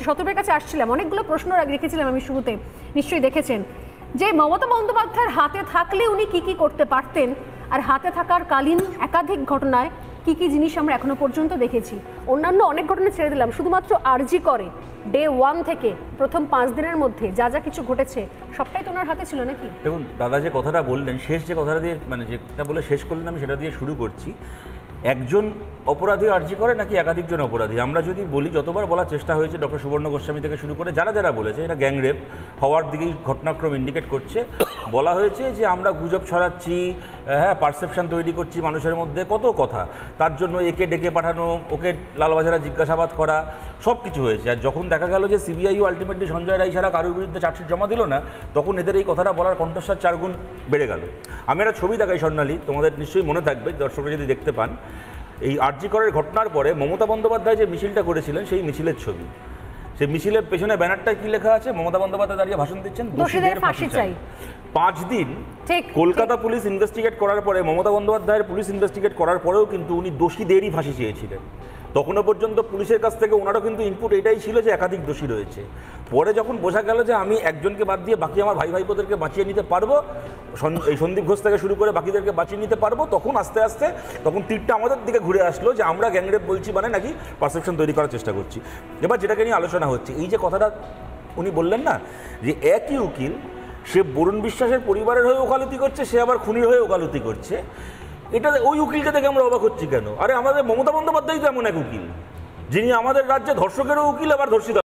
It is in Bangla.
শতবের কাছে আসছিলাম, অনেকগুলো প্রশ্ন রেখেছিলাম আমি শুরুতে, নিশ্চয়ই দেখেছেন যে মমতা বন্দ্যোপাধ্যায়ের হাতে থাকলে উনি কি কি করতে পারতেন, আর হাতে থাকার কালীন একাধিক ঘটনায় কি কি জিনিস আমরা এখনো পর্যন্ত দেখেছি। অন্যান্য অনেক ঘটনা ছেড়ে দিলাম, শুধুমাত্র আরজি করে ডে 1 থেকে প্রথম 5 দিনের মধ্যে যা যা কিছু ঘটেছে সবটাই তো ওনার হাতে ছিল নাকি? দেখুন, দাদা যে কথাটা বললেন, শেষ যে কথাটা দিয়ে মানে যেটা বলে শেষ করলেন, আমি সেটা দিয়ে শুরু করছি। একজন অপরাধী আর্জি করে নাকি একাধিকজন অপরাধী? আমরা যদি বলি, যতবার বলার চেষ্টা হয়েছে ডক্টর সুবর্ণ গোস্বামী থেকে শুরু করে যারা যারা বলেছে এটা গ্যাংরেপ হওয়ার দিকেই ঘটনাক্রম ইন্ডিকেট করছে, বলা হয়েছে যে আমরা গুজব ছড়াচ্ছি, হ্যাঁ, পারসেপশন তৈরি করছি মানুষের মধ্যে, কত কথা, তার জন্য একে ডেকে পাঠানো, ওকে লালবাজারা জিজ্ঞাসাবাদ করা, সব কিছু হয়েছে। আর যখন দেখা গেল যে সিবিআইও আলটিমেটলি সঞ্জয় রায় ছাড়া কারোর বিরুদ্ধে চার্জশিট জমা দিল না, তখন এদের এই কথাটা বলার কণ্ঠস্বর 4 গুণ বেড়ে গেল। আমি একটা ছবি দেখাই স্বর্ণালী, তোমাদের নিশ্চয়ই মনে থাকবে, দর্শকরা যদি দেখতে পান, এই আরজি করের ঘটনার পরে মমতা বন্দ্যোপাধ্যায় যে মিছিলটা করেছিলেন সেই মিছিলের ছবি। সেই মিছিলের পেছনে ব্যানারটায় কি লেখা আছে? মমতা বন্দ্যোপাধ্যায় দাঁড়িয়ে ভাষণ দিচ্ছেন, দোষীদের ফাঁসি চাই। 5 দিন কলকাতা পুলিশ ইনভেস্টিগেট করার পরে, মমতা বন্দ্যোপাধ্যায়ের পুলিশ ইনভেস্টিগেট করার পরেও কিন্তু উনি দোষীদেরই ফাঁসি চেয়েছিলেন। তখনও পর্যন্ত পুলিশের কাছ থেকে ওনারও কিন্তু ইনপুট এটাই ছিল যে একাধিক দোষী রয়েছে। পরে যখন বোঝা গেল যে আমি একজনকে বাদ দিয়ে বাকি আমার ভাই ভাইপোদেরকে বাঁচিয়ে নিতে পারবো, এই সন্দীপ ঘোষ থেকে শুরু করে বাকিদেরকে বাঁচিয়ে নিতে পারবো, তখন আস্তে আস্তে তখন তীরটা আমাদের দিকে ঘুরে আসলো যে আমরা গ্যাংরেপ বলছি মানে নাকি পারসেপশন তৈরি করার চেষ্টা করছি। এবার যেটাকে নিয়ে আলোচনা হচ্ছে, এই যে কথাটা উনি বললেন না, যে একই উকিল, সে বরুণ বিশ্বাসের পরিবারের হয়ে ওকালতি করছে, সে আবার খুনির হয়ে ওকালতি করছে, এটা ওই উকিলকে দেখে আমরা অবাক হচ্ছি কেন? আরে আমাদের মমতা বন্দ্যোপাধ্যায় তো এমন এক উকিল যিনি আমাদের রাজ্যে ধর্ষকেরও উকিল, আবার ধর্ষিতা